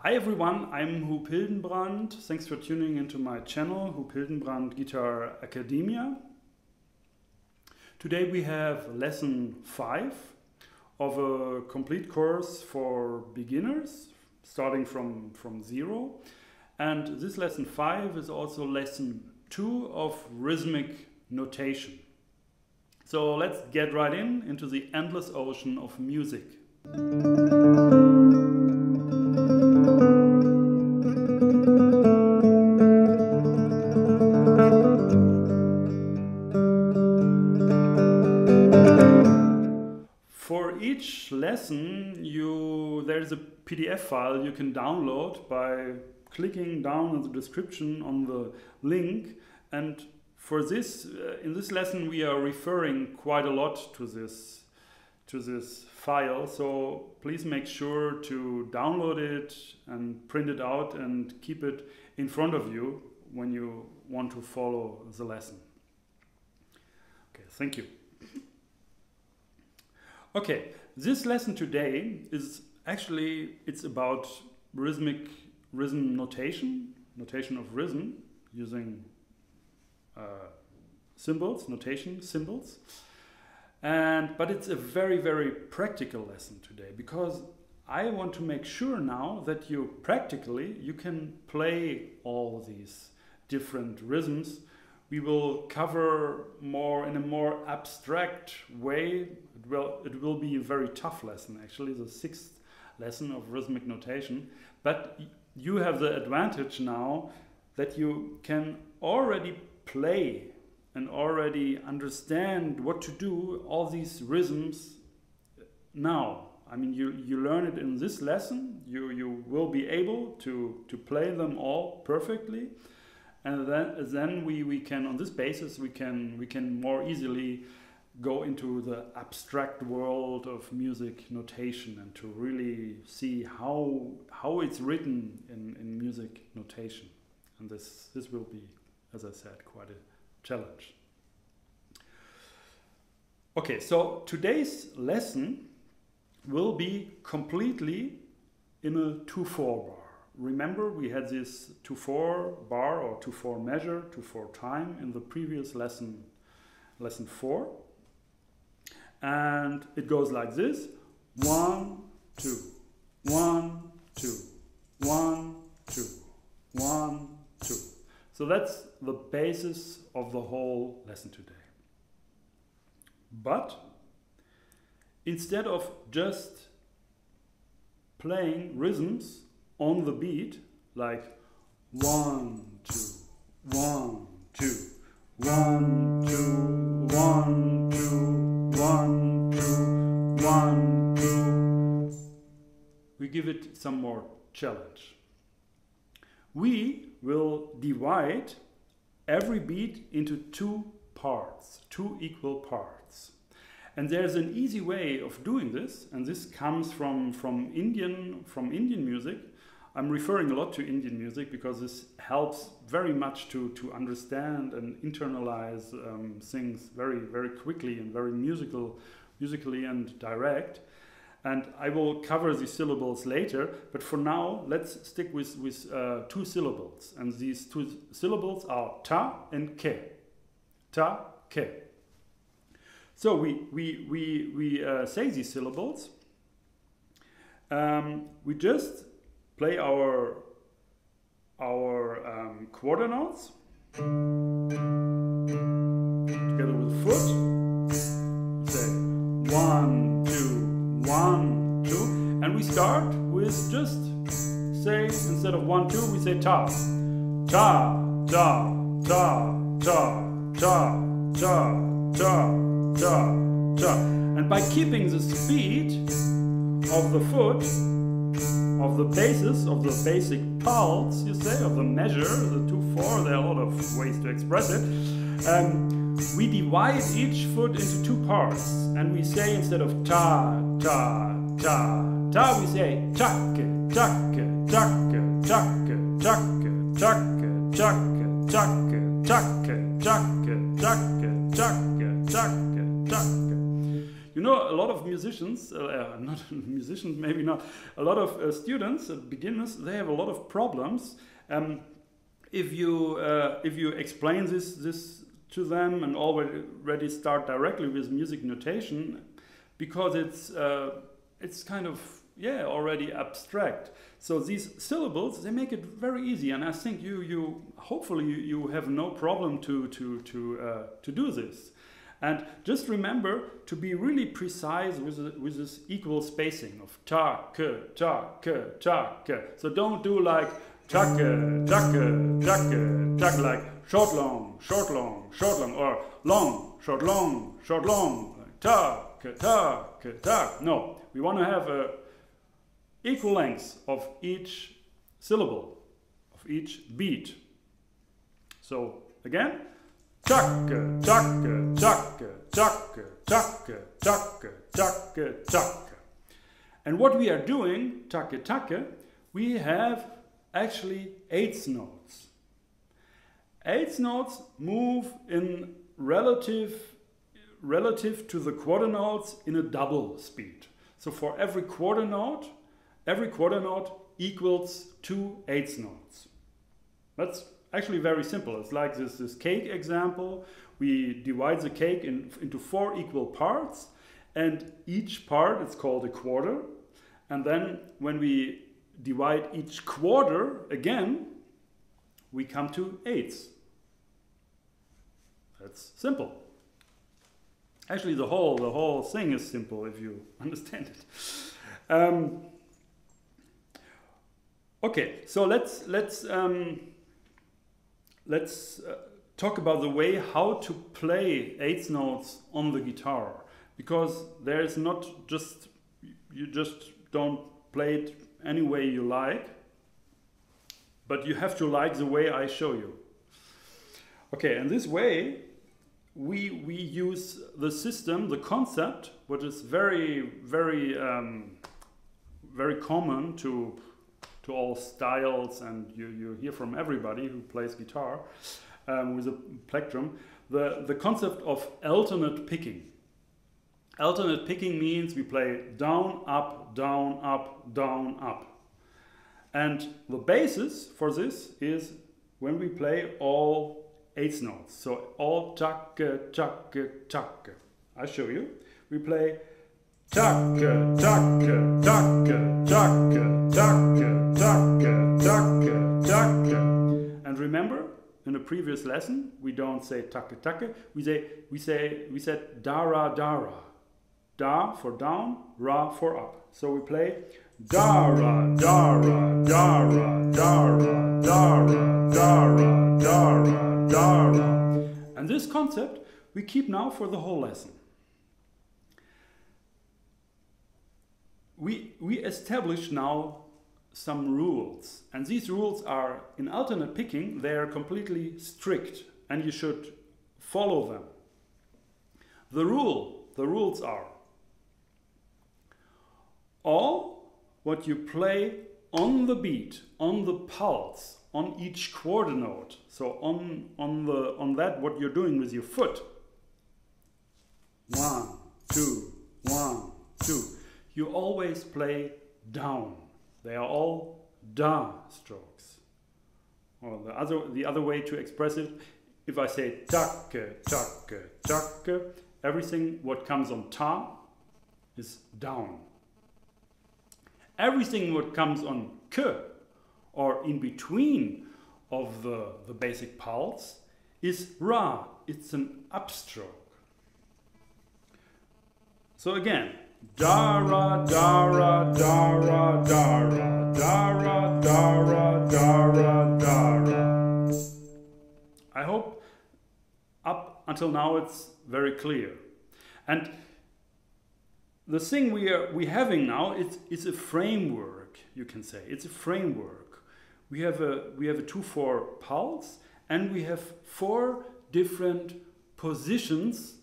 Hi everyone, I'm Huub Hildenbrand. Thanks for tuning into my channel, Huub Hildenbrand Guitar Academia. Today we have lesson 5 of a complete course for beginners, starting from zero. And this lesson 5 is also lesson 2 of rhythmic notation. So let's get right into the endless ocean of music. For each lesson, there's a PDF file you can download by clicking down in the description on the link. And for this, in this lesson, we are referring quite a lot to this file. So please make sure to download it and print it out and keep it in front of you when you want to follow the lesson. Okay, thank you. Okay, this lesson today is actually, it's about rhythm notation of rhythm using symbols, symbols. But it's a very, very practical lesson today, because I want to make sure now that you can play all these different rhythms. We will cover more in a more abstract way. It will be a very tough lesson, actually, the 6th lesson of rhythmic notation. But you have the advantage now that you can already play and already understand what to do all these rhythms now. I mean, you learn it in this lesson. You will be able to play them all perfectly. And then we can, on this basis, we can more easily go into the abstract world of music notation and to really see how it's written in music notation. And this will be, as I said, quite a challenge. Okay, so today's lesson will be completely in a 2/4 bar. Remember, we had this 2/4 bar or 2/4 measure, 2/4 time in the previous lesson 4. And it goes like this: 1, 2, 1, 2, 1, 2, 1, 2. So that's the basis of the whole lesson today. But instead of just playing rhythms on the beat, like 1, 2, 1, 2, 1, 2, 1, 2, 1, 2, 1, 2, we give it some more challenge. We will divide every beat into 2 parts, 2 equal parts. And there's an easy way of doing this, and this comes from Indian music. I'm referring a lot to Indian music because this helps very much to understand and internalize things very, very quickly and very musically and direct. And I will cover the syllables later, but for now, let's stick with 2 syllables. And these 2 syllables are ta and ke. Ta, ke. So we say these syllables. We just play our quarter notes together with the foot. Say 1, 2, 1, 2, and we start with just say, instead of 1, 2, we say ta, ta, ta, ta, ta, ta, ta, ta, ta, ta. And by keeping the speed of the foot, of the basis, of the basic pulse, you say, of the measure, the 2/4, there are a lot of ways to express it. We divide each foot into 2 parts, and we say, instead of ta, ta, ta, ta, we say chakke, chakke, chakke, chakke, chakke, chakke, chakke, chakke, chakke, chakke, chakke, chakke, chakke, chakke. You know, a lot of musicians, not musicians, maybe not, a lot of students, beginners, they have a lot of problems. If you explain this to them and already start directly with music notation, because it's kind of already abstract. So these syllables, they make it very easy, and I think you hopefully you have no problem to do this. And just remember to be really precise with this equal spacing of ta ke ta ke ta ke. So don't do like chake chake chake chake, like short long short long short long, or long short long short long, like ta ke ta ke ta. No, we want to have a equal length of each syllable, of each beat. So again, chake, chake, chake, chake, chake, chake, chake, chake. And what we are doing, take, take, we have actually eighth notes. Eighth notes move in relative to the quarter notes in a double speed. So for every quarter note equals 2 eighth notes. That's actually very simple. It's like this cake example. We divide the cake into 4 equal parts, and each part is called a quarter. And then when we divide each quarter again, we come to eighths. That's simple. Actually, the whole thing is simple if you understand it. Okay, so let's talk about the way how to play eighth notes on the guitar, because there is not just, you just don't play it any way you like, but you have to like the way I show you. Okay, and this way we use the system, the concept, which is very common to all styles, and you hear from everybody who plays guitar with a plectrum, the concept of alternate picking. Alternate picking means we play down, up, down, up, down, up. And the basis for this is when we play all eighth notes. So all take, take, take. I show you. We play take, take, take, take, take, take, take. And remember, in the previous lesson, we don't say take, take. We said dara, dara. Da for down, ra for up. So we play dara, dara, dara, dara, dara, dara, dara, dara. And this concept we keep now for the whole lesson. We establish now some rules, and these rules are, in alternate picking, they are completely strict, and you should follow them. The rules are: all what you play on the beat, on the pulse, on each quarter note, so on that what you're doing with your foot. 1, 2, 1, 2. You always play down. They are all da strokes. Or the other way to express it, if I say take, take, take, everything what comes on ta is down. Everything what comes on ke, or in between of the basic pulse, is ra. It's an upstroke. So again, dara, dara, dara, dara, dara, dara, dara, dara. I hope up until now it's very clear. And the thing we're having now is a framework, you can say. It's a framework. We have a 2/4 pulse, and we have 4 different positions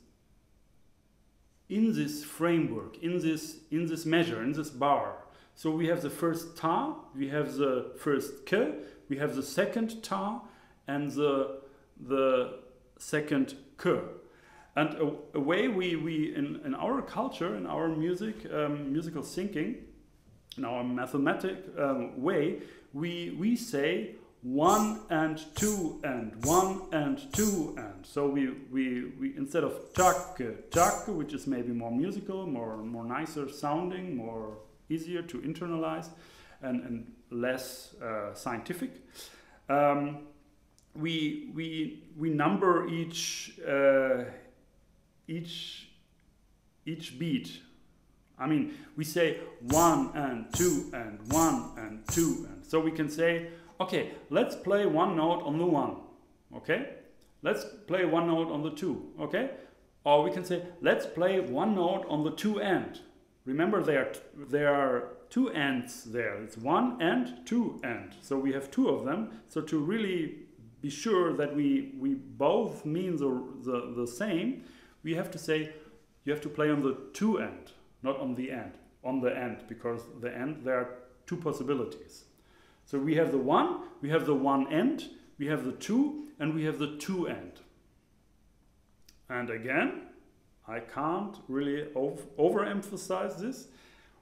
in this framework, in this measure, in this bar. So we have the first ta, we have the first ke, we have the second ta, and the second ke. And a way we in our culture, in our music, musical thinking, in our mathematic way, we say 1 and 2 and 1 and 2 and. So we instead of tak, which is maybe more musical, more nicer sounding, more easier to internalize, and less scientific. We number each beat. I mean, we say 1 and 2 and 1 and 2 and. So we can say, okay, let's play one note on the 1. Okay, let's play one note on the 2. Okay, or we can say, let's play one note on the 2 and. Remember, there are 2 ends there. It's 1 and 2 and. So we have 2 of them. So to really be sure that we both mean the same, we have to say you have to play on the 2 end, not on the end. On the end, because the end, there are 2 possibilities. So we have the 1, we have the 1 end, we have the 2, and we have the 2 end. And again, I can't really overemphasize this.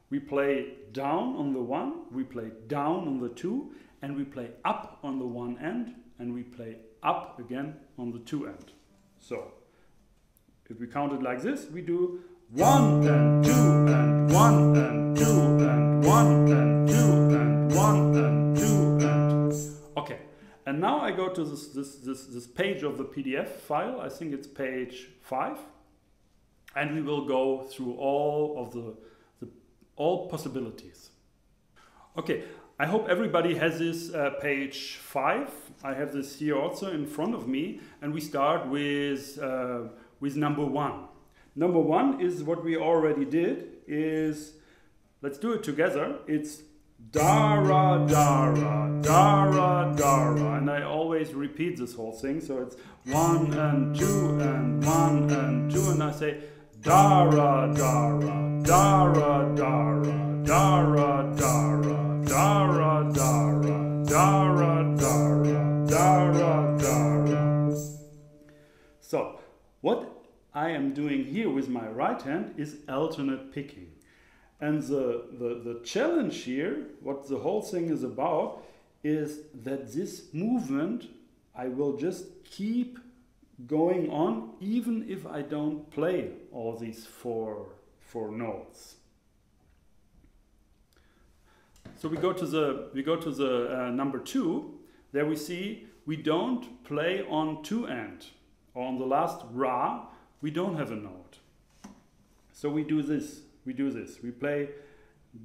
We play down on the 1, we play down on the 2, and we play up on the 1 end, and we play up again on the 2 end. So, if we count it like this, we do 1 and 2 and 1 and 2 and 1 and 2 and 1 and 2 and. Okay, and now I go to this page of the PDF file. I think it's page 5, and we will go through all of all possibilities. Okay, I hope everybody has this page 5. I have this here also in front of me, and we start with number 1. Number 1 is what we already did. Let's do it together. It's dara dara dara dara, and I always repeat this whole thing. So it's 1 and 2 and 1 and 2, and I say dara dara dara dara dara dara dara dara dara dara dara dara. So what I am doing here with my right hand is alternate picking. And the challenge here, what the whole thing is about, is that this movement I will just keep going on even if I don't play all these four notes. So we go to the number 2. There we see we don't play on 2 and, or on the last ra we don't have a note. So we do this. We play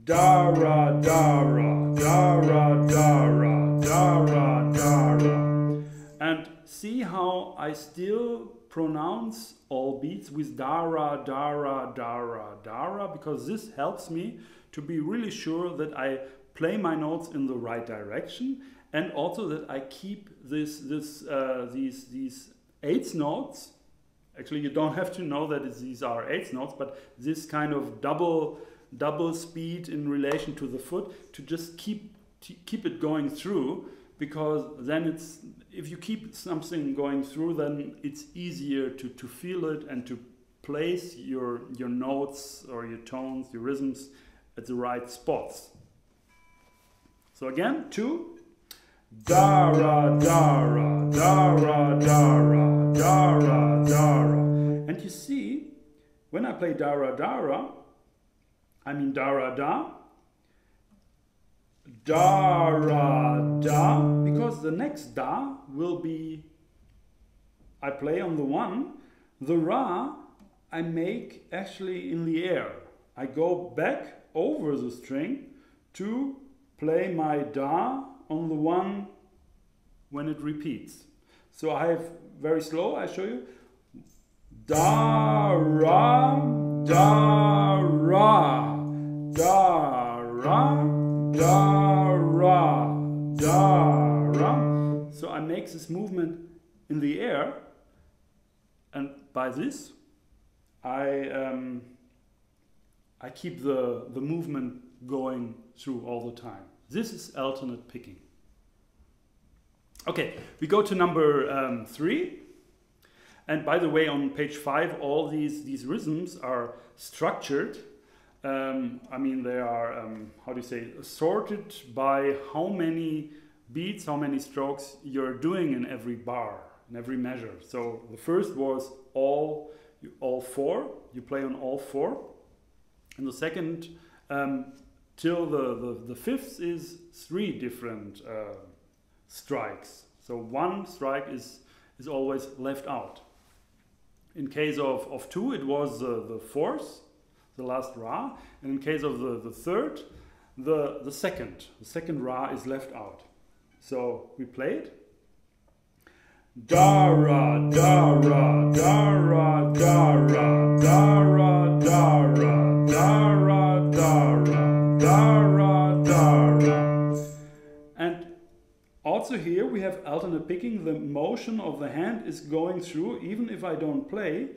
dara dara dara dara dara dara, and see how I still pronounce all beats with dara dara dara dara, because this helps me to be really sure that I play my notes in the right direction, and also that I keep these 8th notes. Actually, you don't have to know that these are 8th notes, but this kind of double speed in relation to the foot, to just keep it going through, because then if you keep something going through, then it's easier to feel it and to place your notes or your tones, your rhythms at the right spots. So again, 2. Dara dara dara dara dara dara, and you see when I play dara dara, I mean dara da, dara da, because the next da will be, I play on the 1, the ra I make actually in the air. I go back over the string to play my da on the 1 when it repeats. So I have very slow, I show you. Da, ra, da, ra, da, ra, da, ra, da, ra. So I make this movement in the air, and by this I keep the movement going through all the time. This is alternate picking. Okay, we go to number 3. And by the way, on page 5, all these rhythms are structured. I mean, they are, how do you say, sorted by how many beats, how many strokes you're doing in every bar, in every measure. So the first was all 4, you play on all 4. And the second, till the fifth is 3 different strikes. So 1 strike is always left out. In case of 2, it was the fourth, the last Ra, and in case of the third, the second Ra is left out. So we play it. Da Ra, da Ra, da Ra, da Ra, da Ra, da Ra, da Ra, da Ra, da Ra, da Ra. And also here we have alternate picking. The motion of the hand is going through even if I don't play,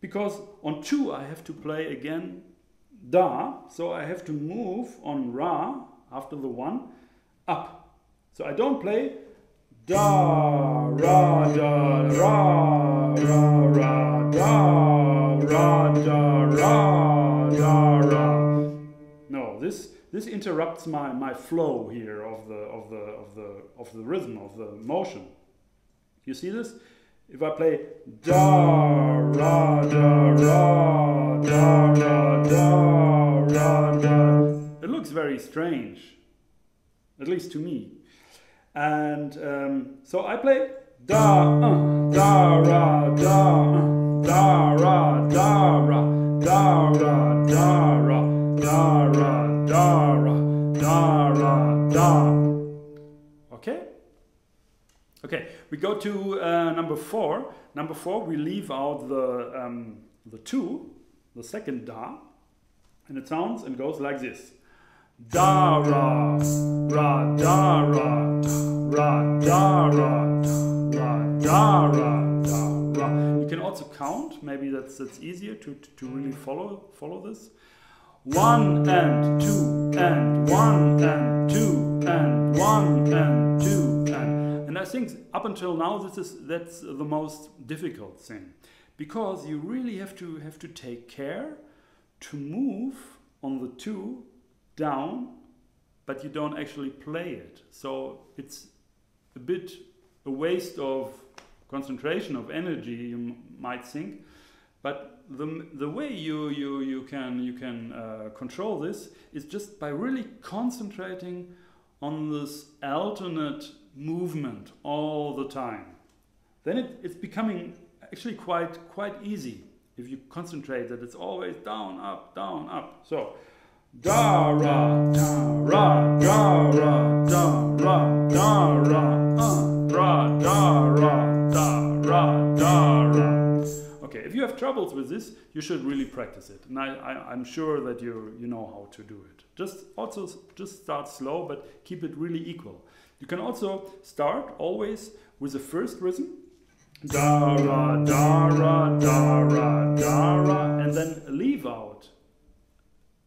because on 2 I have to play again Da, so I have to move on Ra after the 1 up. So I don't play Da, Ra, da, Ra, Ra, Ra, Da, Ra, da, Ra, da, Ra. No, this interrupts my flow here of the rhythm, of the motion. You see this? If I play Da, Ra, da, Ra, da, Ra, da, Ra, da, it looks very strange, at least to me. And so I play Da, da, Ra, da, da, Ra, da, Ra, da, Ra, da, Ra, da, Ra, da, Ra, da, Ra, da. Okay? Okay, we go to number 4. Number 4, we leave out the 2, the second Da, and it sounds and goes like this. Da, Ra, Ra, da, Ra, Ra, da, Ra, Ra, da, Ra, da, Ra. You can also count, maybe that's easier to really follow this. 1 and 2 and 1 and 2 and 1 and 2 and I think up until now that's the most difficult thing, because you really have to take care to move on the 2 down, but you don't actually play it. So it's a bit a waste of concentration, of energy, you might think. But the way you can control this is just by really concentrating on this alternate movement all the time. Then it's becoming actually quite easy if you concentrate that it's always down, up, down, up. So Da, Ra, da, Ra, da, Ra, da, Ra, da, Ra, Ra, da, Ra, da, Ra, da, Ra. Okay, if you have troubles with this, you should really practice it. And I'm sure that you know how to do it. Just start slow, but keep it really equal. You can also start always with the first rhythm. Da, Ra, da, Ra, da, Ra, da, Ra, and then leave out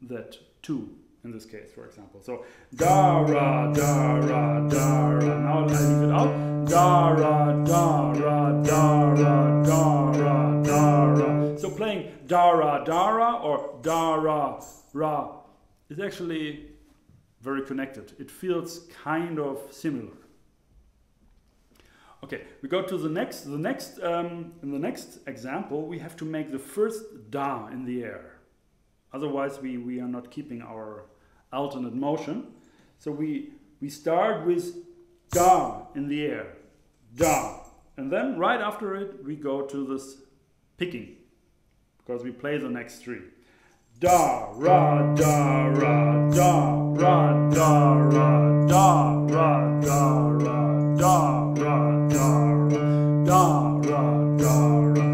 that 2 in this case, for example. So Da, Ra, da, Ra, da, Ra. Now I leave it out. Da, Ra, da, Ra, da, Ra, da, Ra, da, Ra. So playing Da, Ra, or Da, Ra is actually very connected. It feels kind of similar. Okay, we go to in the next example, we have to make the first Da in the air. Otherwise, we are not keeping our alternate motion. So we start with Da in the air, Da. And then right after it, we go to this picking, because we play the next 3. Da, Ra, da, Ra, da, Ra, da, Ra, da, Ra, da, Ra, da, Ra, da, Ra, da, Ra, da, Ra.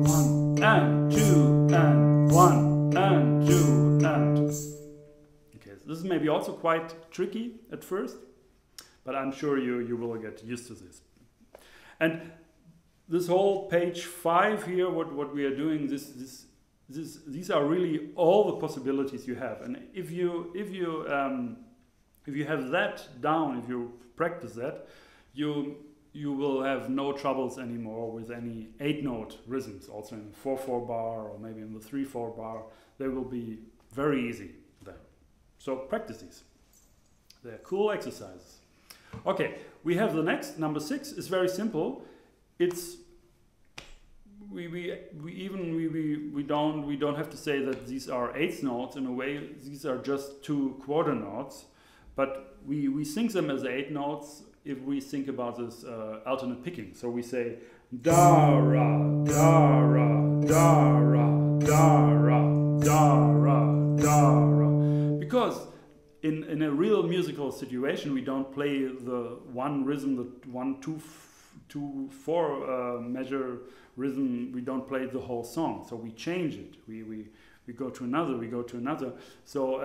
1 and 2 and 1 and 2 and. Okay, so this is maybe also quite tricky at first, but I'm sure you will get used to this. And this whole page 5 here, what we are doing, these are really all the possibilities you have. And if you have that down, if you practice that, you you will have no troubles anymore with any 8-note rhythms, also in the 4/4 bar or maybe in the 3/4 bar. They will be very easy then. So practice these. They're cool exercises. Okay, we have the next, number 6, is very simple. It's we don't have to say that these are 8th notes. In a way, these are just 2 quarter notes, but we sing them as 8 notes if we think about this alternate picking. So we say da ra da ra da ra da ra da ra da ra, because in a real musical situation we don't play the one rhythm, the 1-2-4 measure rhythm. We don't play the whole song, so we change it. We go to another, we go to another. So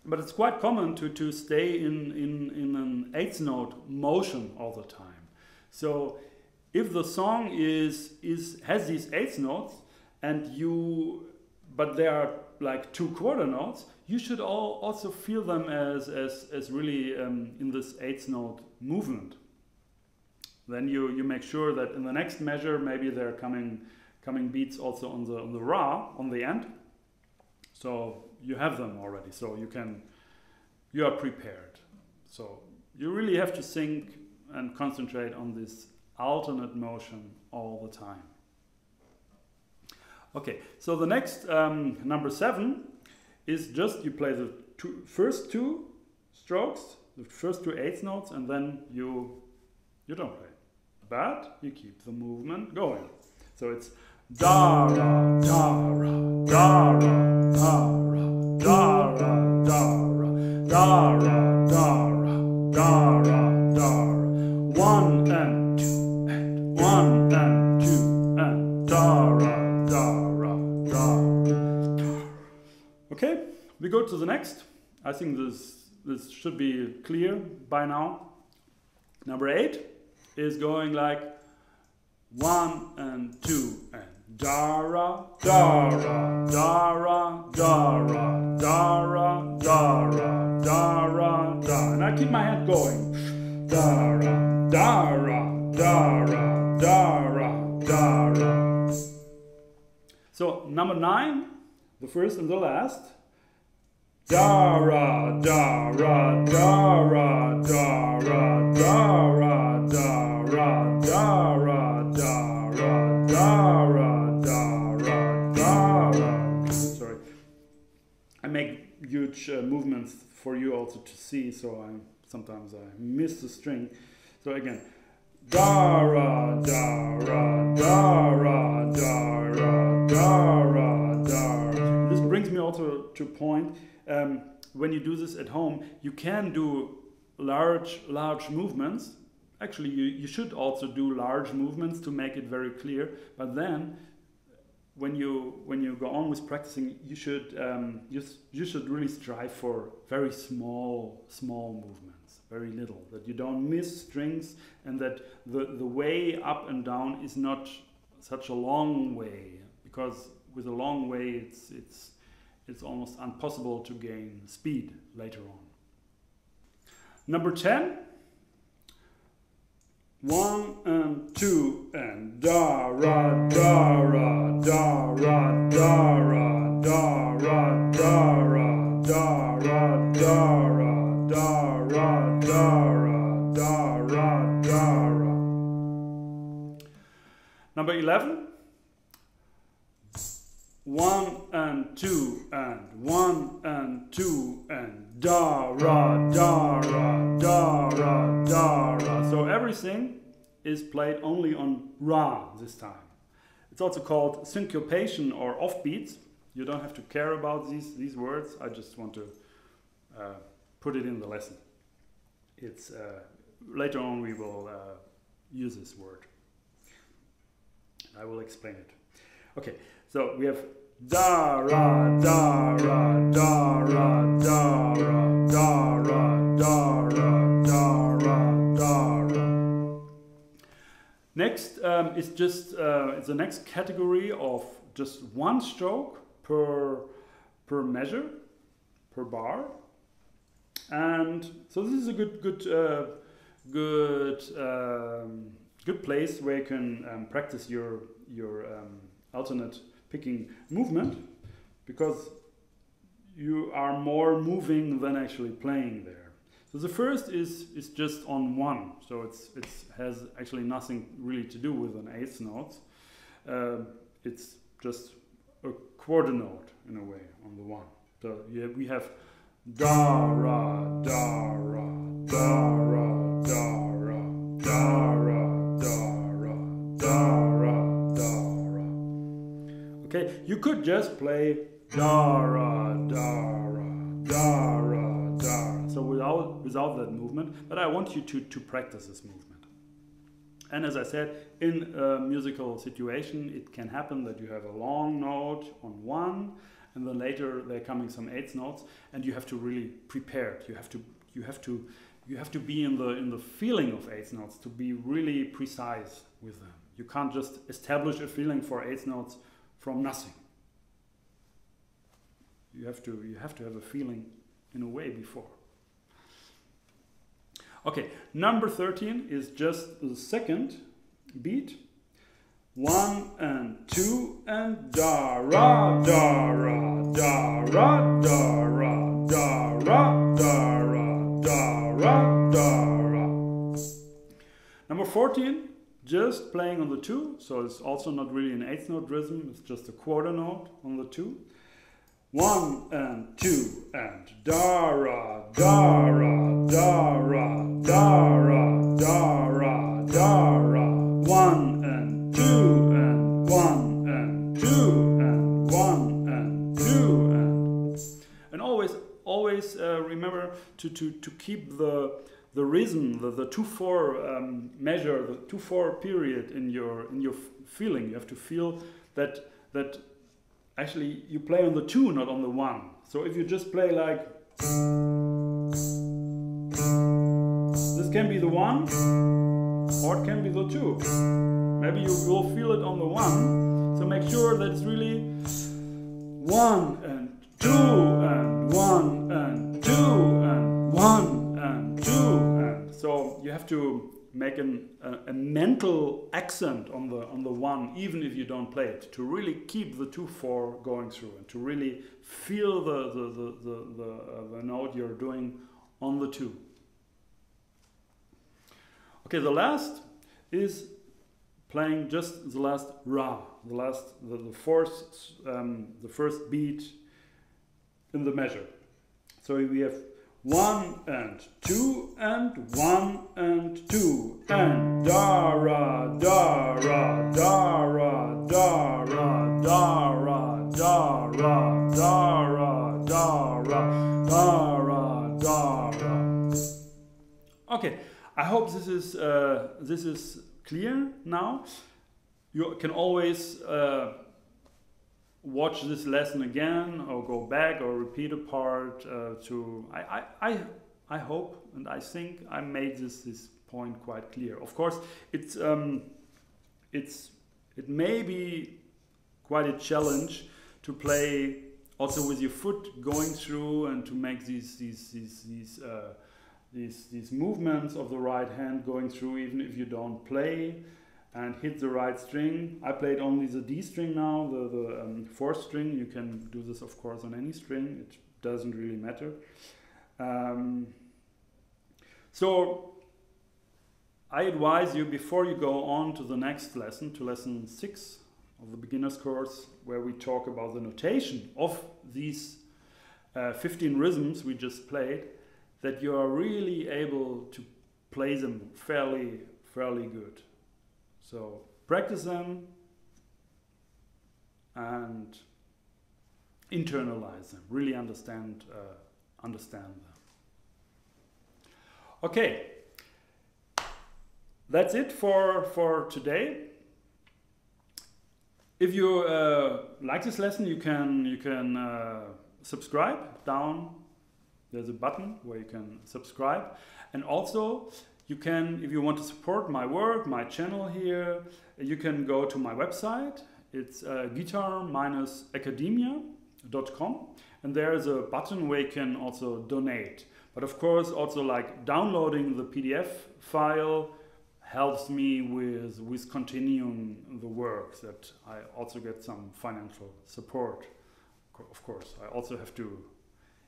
but it's quite common to stay in an 8th note motion all the time. So if the song has these 8th notes but they are like 2 quarter notes, you should also feel them as really in this 8th note movement. Then you make sure that in the next measure maybe there are coming beats also on the ra on the end. So you have them already, so you are prepared. So you really have to think and concentrate on this alternate motion all the time. Okay, so the next number 7 is just you play the first 2 strokes, the first 2 8th notes, and then you don't play, but you keep the movement going. So it's da ra da ra da ra da ra da ra da ra da ra da ra da ra da ra, 1 and 2 and 1 and 2 and da ra da ra da ra. Okay, we go to the next. I think this should be clear by now. Number 8 is going like 1 and 2 and da ra da ra da ra da ra da ra da ra da ra da, and I keep my hand going. Da ra da ra da ra da ra da ra. So number 9, the first and the last. Da ra da ra da ra da ra da ra da ra da ra da ra da ra da ra da ra. Sorry, I make huge movements for you also to see, so sometimes I miss the string. So again, da ra da ra da ra da ra da ra da. This brings me also to a point. When you do this at home, you can do large movements. Actually, you should also do large movements to make it very clear. But then, when you go on with practicing, you should really strive for very small movements, very little, that you don't miss strings, and that the way up and down is not such a long way, because with a long way it's almost impossible to gain speed later on. Number 10, 1 and 2 and da ra da ra da ra da ra da ra da ra da ra da ra da ra da ra da ra da ra. Number 11, 1 and 2 and 1 and 2 and da ra da ra da ra da ra. So everything is played only on ra this time. It's also called syncopation or offbeats. You don't have to care about these words. I just want to put it in the lesson. It's later on we will use this word. I will explain it. Okay, so we have da ra da ra da ra da ra da ra da ra da ra da ra. Next is just it's the next category of just 1 stroke per measure, per bar, and so this is a good good place where you can practice your alternate picking movement, because you are more moving than actually playing there. So the first is just on 1, so it has actually nothing really to do with an eighth note. It's just a quarter note in a way on the 1. So we have da ra da ra da ra da ra da ra da ra da ra da ra. Okay, you could just play da ra da ra da ra da ra. So without that movement, but I want you to practice this movement. And as I said, in a musical situation, it can happen that you have a long note on 1, and then later there are coming some eighth notes, and you have to really prepare it. You have to be in the feeling of eighth notes to be really precise with them. You can't just establish a feeling for eighth notes from nothing. You have to have a feeling in a way before. Okay, number 13 is just the second beat. 1 and 2 and da ra da ra da ra da ra da ra da ra da ra da ra. Number 14, just playing on the 2, so it's also not really an eighth note rhythm, it's just a quarter note on the 2. 1 and 2 and da ra da ra da ra da ra da ra da ra. 1 and 2 and 1 and 2 and 1 and 2 and always remember to keep the rhythm, the 2/4 measure, the 2/4 period in your feeling. You have to feel that actually you play on the 2, not on the 1. So if you just play like this, can be the 1 or it can be the 2. Maybe you will feel it on the 1. So make sure that it's really 1 and 2 and 1 and 2 and 1 and 2 and so you have to make a mental accent on the 1, even if you don't play it, to really keep the 2/4 going through and to really feel the note you're doing on the 2. Okay, the last is playing just the last ra, the first beat in the measure. So we have 1 and 2 and 1 and 2 and da ra da ra da ra da ra da ra da ra da ra da ra da ra da ra. Okay, I hope this is clear now. You can always watch this lesson again or go back or repeat a part I hope and I think I made this point quite clear. Of course, it may be quite a challenge to play also with your foot going through and to make these movements of the right hand going through, even if you don't play and hit the right string. I played only the D string now, the 4th string. You can do this, of course, on any string. It doesn't really matter. So I advise you, before you go on to the next lesson, to lesson 6 of the beginner's course, where we talk about the notation of these 15 rhythms we just played, that you are really able to play them fairly good. So practice them and internalize them. Really understand them. Okay, that's it for today. If you like this lesson, you can subscribe down. There's a button where you can subscribe, and also you can, if you want to support my work, my channel here, you can go to my website. It's guitar-academia.com, and there is a button where you can also donate. But of course, also like downloading the PDF file helps me with continuing the work, that I also get some financial support. Of course, I also have to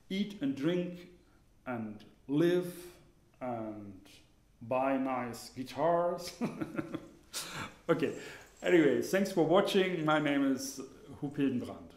eat and drink and live and buy nice guitars. Okay, anyway, thanks for watching. My name is Huub Hildenbrand.